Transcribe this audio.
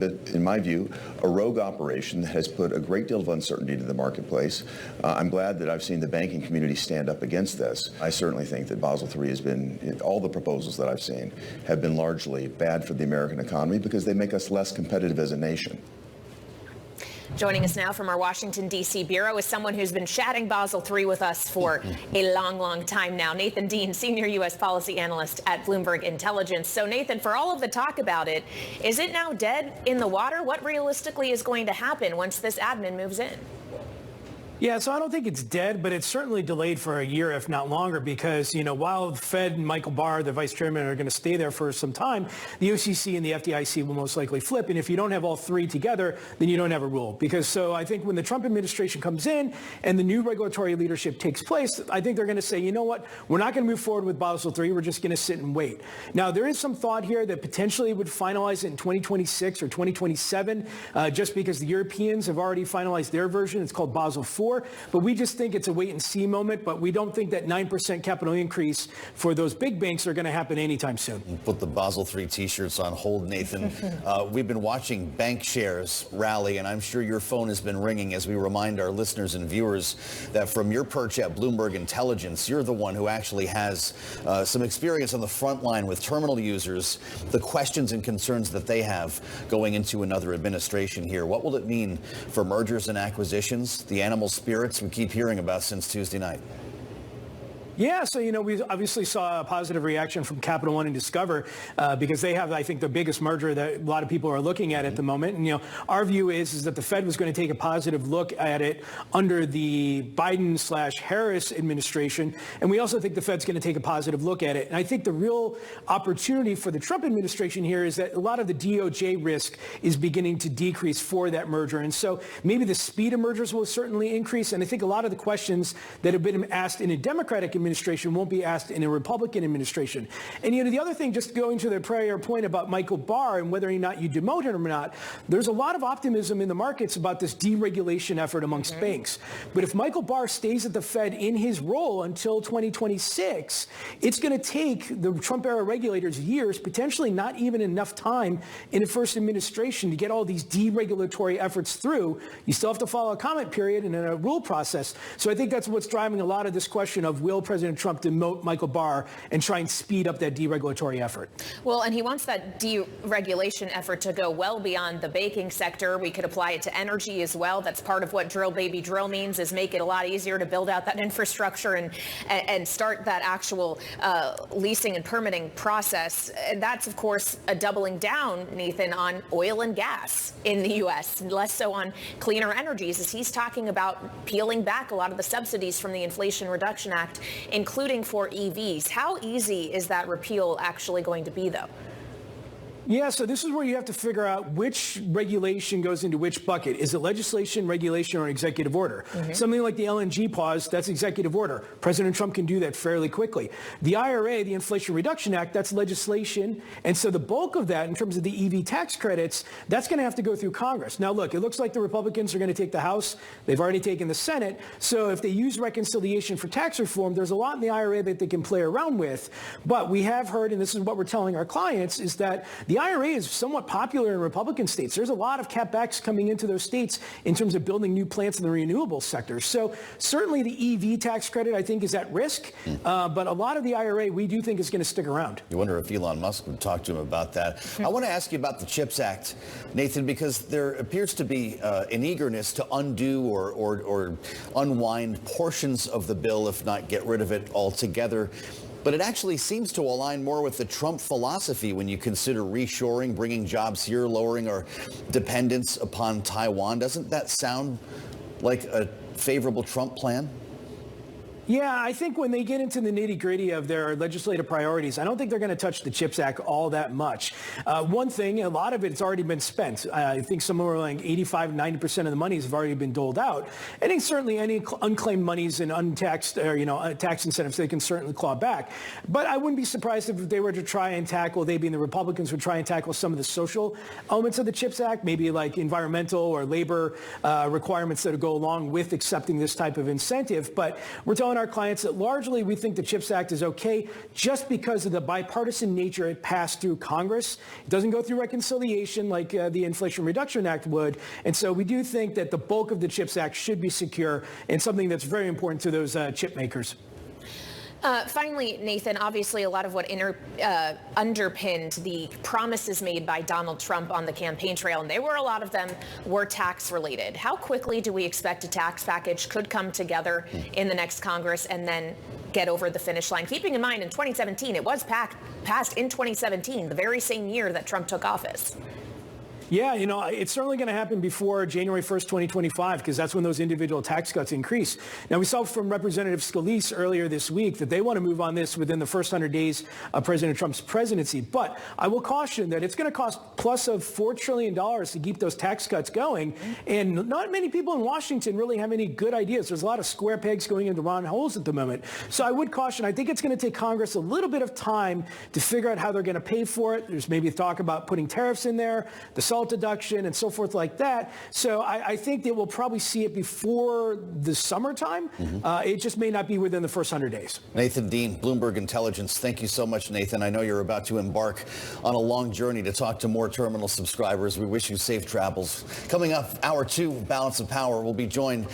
In my view, a rogue operation that has put a great deal of uncertainty into the marketplace. I'm glad that I've seen the banking community stand up against this. I certainly think that Basel III has been, all the proposals that I've seen have been largely bad for the American economy because they make us less competitive as a nation. Joining us now from our Washington, D.C. bureau is someone who's been chatting Basel III with us for a long, long time now. Nathan Dean, senior U.S. policy analyst at Bloomberg Intelligence. So, Nathan, for all of the talk about it, is it now dead in the water? What realistically is going to happen once this admin moves in? Yeah, so I don't think it's dead, but it's certainly delayed for a year, if not longer, because, while the Fed and Michael Barr, the vice chairman, are going to stay there for some time, the OCC and the FDIC will most likely flip. And if you don't have all three together, then you don't have a rule. So I think when the Trump administration comes in and the new regulatory leadership takes place, I think they're going to say, you know what, we're not going to move forward with Basel III. We're just going to sit and wait. Now, there is some thought here that potentially would finalize it in 2026 or 2027, just because the Europeans have already finalized their version. It's called Basel IV. But we just think it's a wait and see moment. But we don't think that 9% capital increase for those big banks are going to happen anytime soon. Put the Basel III T-shirts on hold, Nathan. We've been watching bank shares rally, and I'm sure your phone has been ringing as we remind our listeners and viewers that from your perch at Bloomberg Intelligence, you're the one who actually has some experience on the front line with terminal users, the questions and concerns that they have going into another administration here. What will it mean for mergers and acquisitions, the animal spirits we keep hearing about since Tuesday night? Yeah, so, we obviously saw a positive reaction from Capital One and Discover because they have, I think, the biggest merger that a lot of people are looking at the moment. And, our view is that the Fed was going to take a positive look at it under the Biden/Harris administration. And we also think the Fed's going to take a positive look at it. And I think the real opportunity for the Trump administration here is that a lot of the DOJ risk is beginning to decrease for that merger. And so maybe the speed of mergers will certainly increase. And I think a lot of the questions that have been asked in a Democratic administration won't be asked in a Republican administration. And, the other thing, just going to the prior point about Michael Barr and whether or not you demote him or not, there's a lot of optimism in the markets about this deregulation effort amongst banks. But if Michael Barr stays at the Fed in his role until 2026, it's going to take the Trump-era regulators years, potentially not even enough time in the first administration to get all these deregulatory efforts through. You still have to follow a comment period and a rule process. So I think that's what's driving a lot of this question of will President Trump demote Michael Barr and try and speed up that deregulatory effort. Well, and he wants that deregulation effort to go well beyond the banking sector. We could apply it to energy as well. That's part of what drill, baby, drill means, is make it a lot easier to build out that infrastructure and start that actual leasing and permitting process. And that's, of course, a doubling down, Nathan, on oil and gas in the U.S., less so on cleaner energies, as he's talking about peeling back a lot of the subsidies from the Inflation Reduction Act, including for EVs. How easy is that repeal actually going to be, though? Yeah, so this is where you have to figure out which regulation goes into which bucket. Is it legislation, regulation, or executive order? Something like the LNG pause, that's executive order. President Trump can do that fairly quickly. The IRA, the Inflation Reduction Act, that's legislation. And so the bulk of that, in terms of the EV tax credits, that's going to have to go through Congress. Now, look, it looks like the Republicans are going to take the House. They've already taken the Senate. So if they use reconciliation for tax reform, there's a lot in the IRA that they can play around with. But we have heard, and this is what we're telling our clients, is that the IRA is somewhat popular in Republican states. There's a lot of CapEx coming into those states in terms of building new plants in the renewable sector. So certainly the EV tax credit, I think, is at risk. But a lot of the IRA, we do think, is going to stick around. You wonder if Elon Musk would talk to him about that. I want to ask you about the CHIPS Act, Nathan, because there appears to be an eagerness to undo or unwind portions of the bill, if not get rid of it altogether. But it actually seems to align more with the Trump philosophy when you consider reshoring, bringing jobs here, lowering our dependence upon Taiwan. Doesn't that sound like a favorable Trump plan? Yeah, I think when they get into the nitty-gritty of their legislative priorities, I don't think they're going to touch the CHIPS Act all that much. One thing, a lot of it's already been spent. I think somewhere like 85, 90% of the monies have already been doled out. I think certainly any unclaimed monies and untaxed, tax incentives, they can certainly claw back. But I wouldn't be surprised if they were to try and tackle, they being the Republicans, would try and tackle some of the social elements of the CHIPS Act, maybe like environmental or labor requirements that go along with accepting this type of incentive. But we're telling telling our clients that largely we think the CHIPS Act is okay just because of the bipartisan nature it passed through Congress. It doesn't go through reconciliation like the Inflation Reduction Act would. And so we do think that the bulk of the CHIPS Act should be secure and something that's very important to those chip makers. Finally, Nathan, obviously a lot of what underpinned the promises made by Donald Trump on the campaign trail, and a lot of them were tax related. How quickly do we expect a tax package could come together in the next Congress and then get over the finish line? Keeping in mind in 2017, it was passed in 2017, the very same year that Trump took office. Yeah, it's certainly going to happen before January 1st, 2025, because that's when those individual tax cuts increase. Now, we saw from Representative Scalise earlier this week that they want to move on this within the first 100 days of President Trump's presidency. But I will caution that it's going to cost plus of $4 trillion to keep those tax cuts going. And not many people in Washington really have any good ideas. There's a lot of square pegs going into round holes at the moment. So I would caution, I think it's going to take Congress a little bit of time to figure out how they're going to pay for it. There's maybe talk about putting tariffs in there, the SALT deduction and so forth like that. So I think that we'll probably see it before the summertime. It just may not be within the first 100 days. Nathan Dean, Bloomberg Intelligence. Thank you so much, Nathan. I know you're about to embark on a long journey to talk to more terminal subscribers. We wish you safe travels. Coming up, hour 2, Balance of Power, will be joined